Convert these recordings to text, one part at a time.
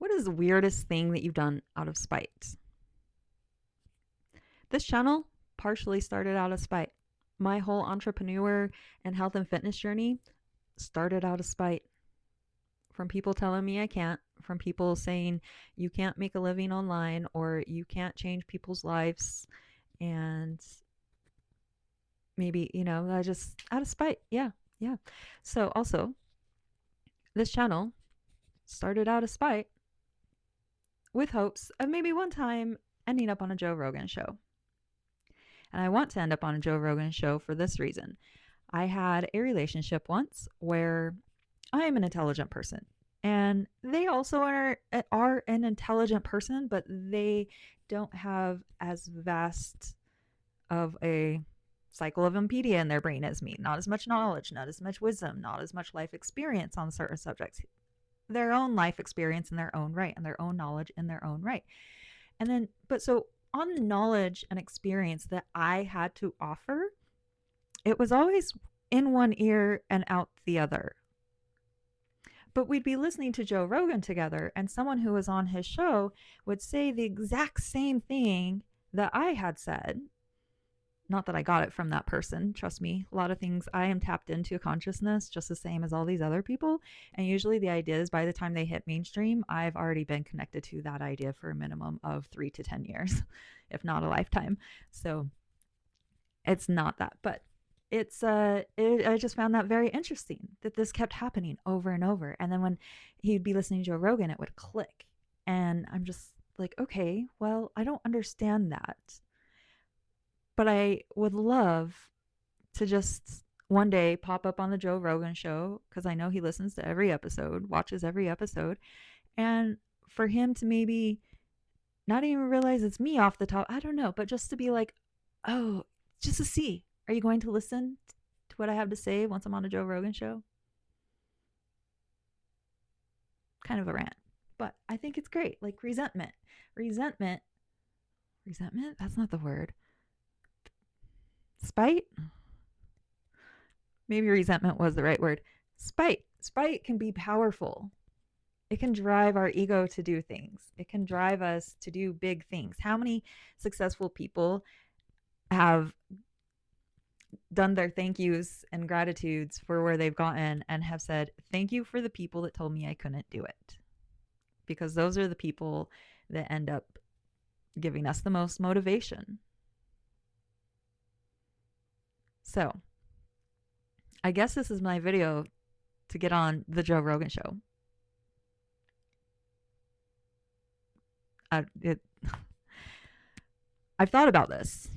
What is the weirdest thing that you've done out of spite? This channel partially started out of spite. My whole entrepreneur and health and fitness journey started out of spite. From people telling me I can't, from people saying you can't make a living online or you can't change people's lives. And maybe, I just out of spite. Yeah. Yeah. So also, this channel started out of spite with hopes of maybe one time ending up on a Joe Rogan show. And I want to end up on a Joe Rogan show for this reason. I had a relationship once where I am an intelligent person. And they also are an intelligent person, but they don't have as vast of a cycle of Impedia in their brain as me. Not as much knowledge, not as much wisdom, not as much life experience on certain subjects. Their own life experience in their own right, and their own knowledge in their own right. And then, but so on the knowledge and experience that I had to offer, it was always in one ear and out the other. But we'd be listening to Joe Rogan together, and someone who was on his show would say the exact same thing that I had said. Not that I got it from that person, trust me. A lot of things I am tapped into consciousness just the same as all these other people. And usually the idea is by the time they hit mainstream, I've already been connected to that idea for a minimum of 3 to 10 years, if not a lifetime. So it's not that, but I just found that very interesting that this kept happening over and over. And then when he'd be listening to Joe Rogan, it would click. And I'm just like, okay, well, I don't understand that. But I would love to just one day pop up on the Joe Rogan show because I know he listens to every episode, watches every episode, and for him to maybe not even realize it's me off the top, I don't know, but just to be like, oh, just to see, are you going to listen to what I have to say once I'm on a Joe Rogan show? Kind of a rant, but I think it's great. Like resentment, that's not the word. Spite, maybe resentment was the right word. Spite can be powerful. It can drive our ego to do things. It can drive us to do big things. How many successful people have done their thank yous and gratitudes for where they've gotten and have said, thank you for the people that told me I couldn't do it? Because those are the people that end up giving us the most motivation. So I guess this is my video to get on the Joe Rogan show. I've thought about this.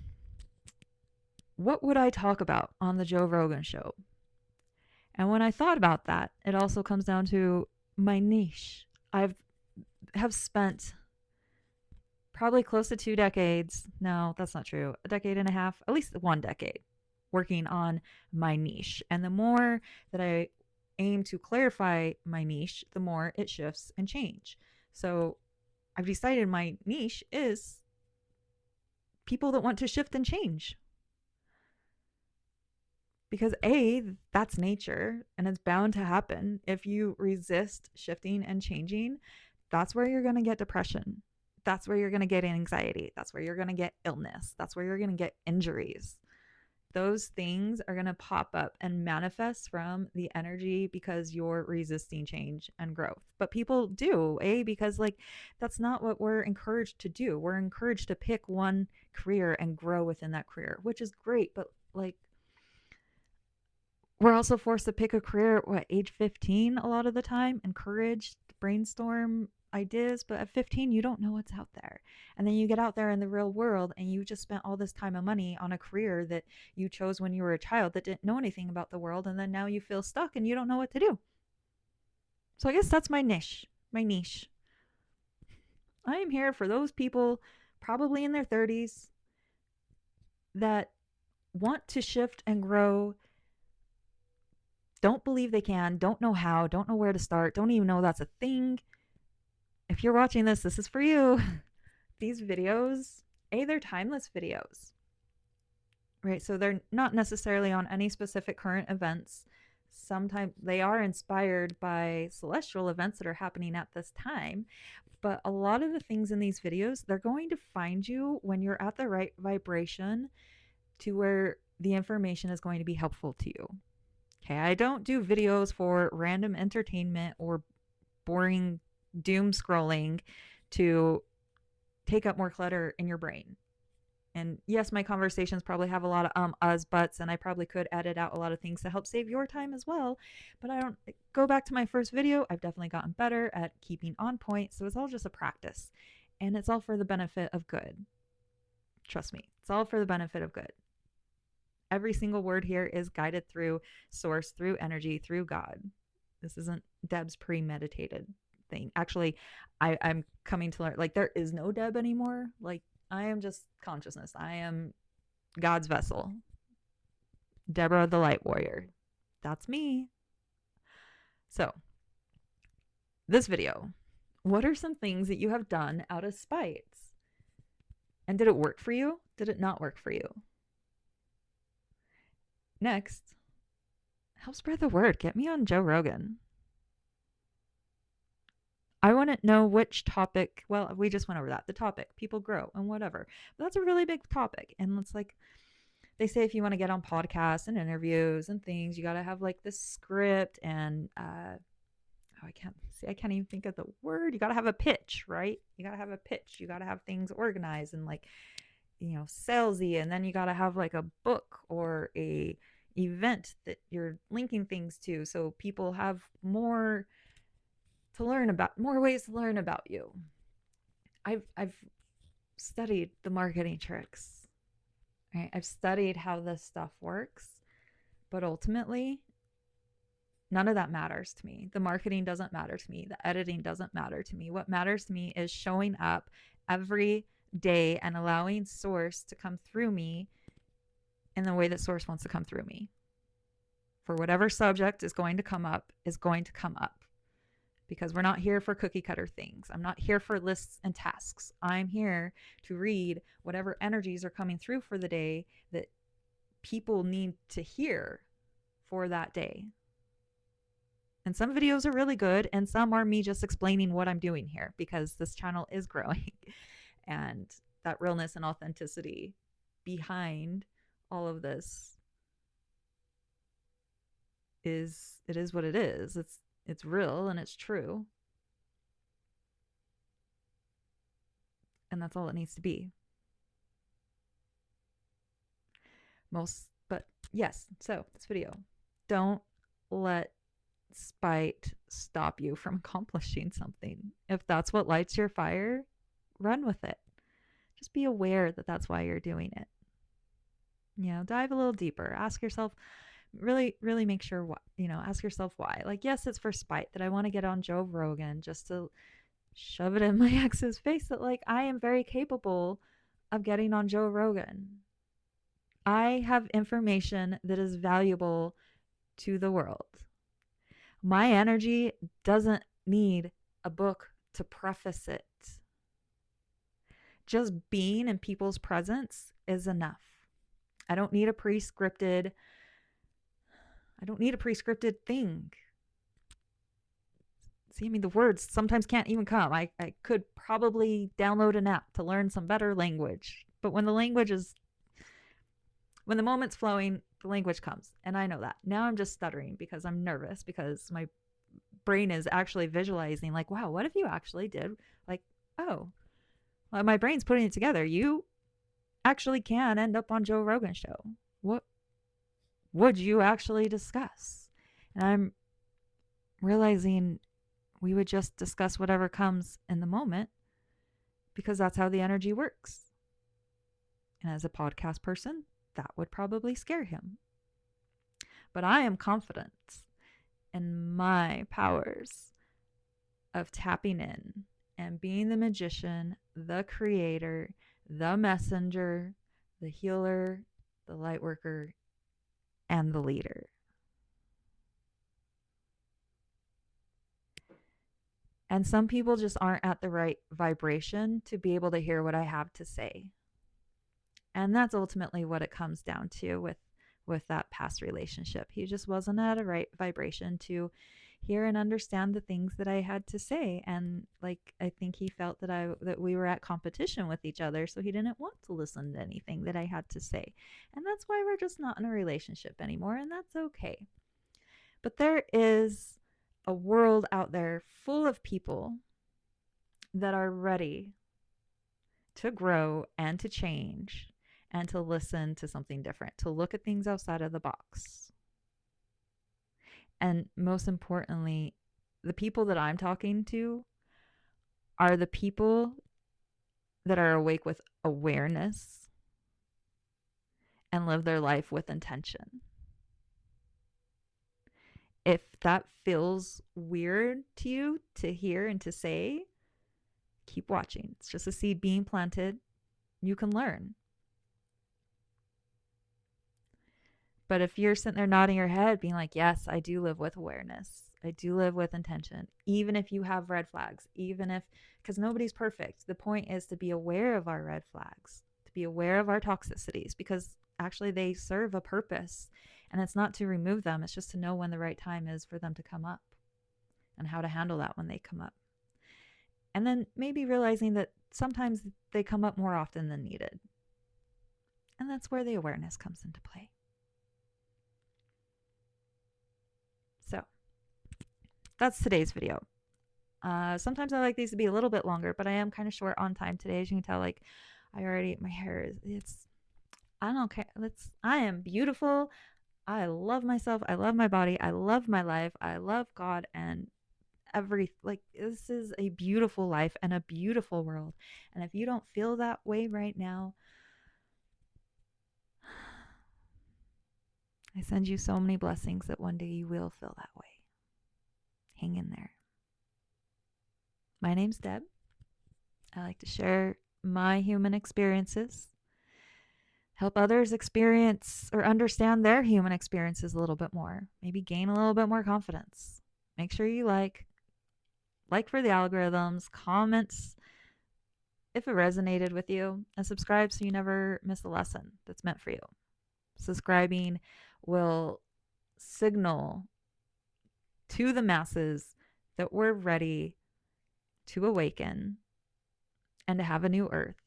What would I talk about on the Joe Rogan show? And when I thought about that, it also comes down to my niche. Have spent probably close to 2 decades. No, that's not true. A decade and a half, at least 1 decade, working on my niche. And the more that I aim to clarify my niche, the more it shifts and change. So I've decided my niche is people that want to shift and change. Because that's nature and it's bound to happen. If you resist shifting and changing, that's where you're going to get depression. That's where you're going to get anxiety. That's where you're going to get illness. That's where you're going to get injuries. Those things are going to pop up and manifest from the energy because you're resisting change and growth. But people do, because that's not what we're encouraged to do. We're encouraged to pick one career and grow within that career, which is great. But we're also forced to pick a career at age 15 a lot of the time, encouraged to brainstorm ideas, but at 15 you don't know what's out there. And then you get out there in the real world and you just spent all this time and money on a career that you chose when you were a child that didn't know anything about the world, and then now you feel stuck and you don't know what to do. So I guess that's my niche. I am here for those people probably in their 30s that want to shift and grow, don't believe they can, don't know how, don't know where to start, don't even know that's a thing. If you're watching this, this is for you. These videos, they're timeless videos, right? So they're not necessarily on any specific current events. Sometimes they are inspired by celestial events that are happening at this time. But a lot of the things in these videos, they're going to find you when you're at the right vibration to where the information is going to be helpful to you. Okay, I don't do videos for random entertainment or boring doom scrolling to take up more clutter in your brain. And yes, my conversations probably have a lot of us, buts, and I probably could edit out a lot of things to help save your time as well. But I don't go back to my first video. I've definitely gotten better at keeping on point. So it's all just a practice. And it's all for the benefit of good. Trust me, it's all for the benefit of good. Every single word here is guided through source, through energy, through God. This isn't Debb's premeditated thing. Actually, I'm coming to learn, like, there is no Debb anymore. Like, I am just consciousness. I am God's vessel. Deborah the Light Warrior. That's me. So, this video. What are some things that you have done out of spite? And did it work for you? Did it not work for you? Next, help spread the word. Get me on Joe Rogan. I want to know which topic. Well, we just went over that. The topic, people grow and whatever. But that's a really big topic. And it's like, they say if you want to get on podcasts and interviews and things, you got to have like this script and, I can't even think of the word. You got to have a pitch, right? You got to have a pitch. You got to have things organized and like, salesy. And then you got to have like a book or a event that you're linking things to. So people have more ways to learn about you. I've studied the marketing tricks, right? I've studied how this stuff works, but ultimately none of that matters to me. The marketing doesn't matter to me. The editing doesn't matter to me. What matters to me is showing up every day and allowing source to come through me in the way that source wants to come through me. For whatever subject is going to come up, because we're not here for cookie cutter things. I'm not here for lists and tasks. I'm here to read whatever energies are coming through for the day that people need to hear for that day. And some videos are really good, and some are me just explaining what I'm doing here, because this channel is growing. And that realness and authenticity behind all of this is what it is. It's real and it's true. And that's all it needs to be. But yes, so this video. Don't let spite stop you from accomplishing something. If that's what lights your fire, run with it. Just be aware that that's why you're doing it. Dive a little deeper. Ask yourself, really make sure what, ask yourself why. Like, yes, it's for spite that I want to get on Joe Rogan just to shove it in my ex's face that like I am very capable of getting on Joe Rogan. I have information that is valuable to the world. My energy doesn't need a book to preface it. Just being in people's presence is enough. I don't need a prescripted thing. See, the words sometimes can't even come. I could probably download an app to learn some better language. But when the moment's flowing, the language comes. And I know that. Now I'm just stuttering because I'm nervous, because my brain is actually visualizing like, wow, what if you actually did? Like, oh, well, my brain's putting it together. You actually can end up on Joe Rogan show. What would you actually discuss? And I'm realizing we would just discuss whatever comes in the moment, because that's how the energy works. And as a podcast person, that would probably scare him. But I am confident in my powers of tapping in and being the magician, the creator, the messenger, the healer, the light worker, and the leader. And some people just aren't at the right vibration to be able to hear what I have to say. And that's ultimately what it comes down to with with that past relationship. He just wasn't at a right vibration to hear and understand the things that I had to say. And like, I think he felt that we were at competition with each other, so he didn't want to listen to anything that I had to say. And that's why we're just not in a relationship anymore, and that's okay. But there is a world out there full of people that are ready to grow and to change and to listen to something different, to look at things outside of the box. And most importantly, the people that I'm talking to are the people that are awake with awareness and live their life with intention. If that feels weird to you to hear and to say, keep watching. It's just a seed being planted. You can learn. But if you're sitting there nodding your head, being like, yes, I do live with awareness, I do live with intention, even if you have red flags, even if, because nobody's perfect. The point is to be aware of our red flags, to be aware of our toxicities, because actually they serve a purpose. And it's not to remove them, it's just to know when the right time is for them to come up and how to handle that when they come up. And then maybe realizing that sometimes they come up more often than needed. And that's where the awareness comes into play. So that's today's video. Sometimes I like these to be a little bit longer, but I am kind of short on time today. As you can tell, like my hair is, I don't care. I am beautiful. I love myself. I love my body. I love my life. I love God, and this is a beautiful life and a beautiful world. And if you don't feel that way right now, I send you so many blessings that one day you will feel that way. Hang in there. My name's Deb. I like to share my human experiences, help others experience or understand their human experiences a little bit more, maybe gain a little bit more confidence. Make sure you like for the algorithms, comments if it resonated with you, and subscribe so you never miss a lesson that's meant for you. Subscribing will signal to the masses that we're ready to awaken and to have a new earth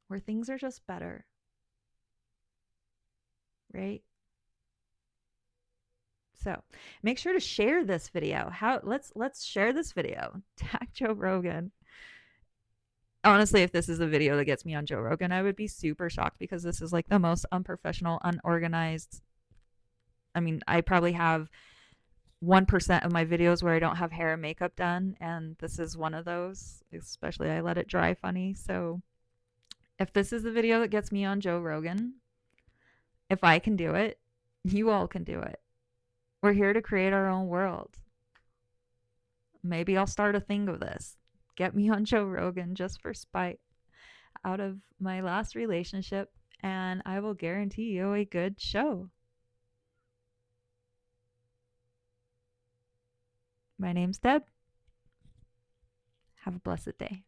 where things are just better, right? So make sure to share this video. Let's share this video. Tag Joe Rogan. Honestly, if this is a video that gets me on Joe Rogan, I would be super shocked, because this is like the most unprofessional, unorganized. I mean, I probably have 1% of my videos where I don't have hair and makeup done, and this is one of those. Especially I let it dry funny. So if this is the video that gets me on Joe Rogan, if I can do it, you all can do it. We're here to create our own world. Maybe I'll start a thing of this. Get me on Joe Rogan just for spite out of my last relationship, and I will guarantee you a good show. My name's Deb. Have a blessed day.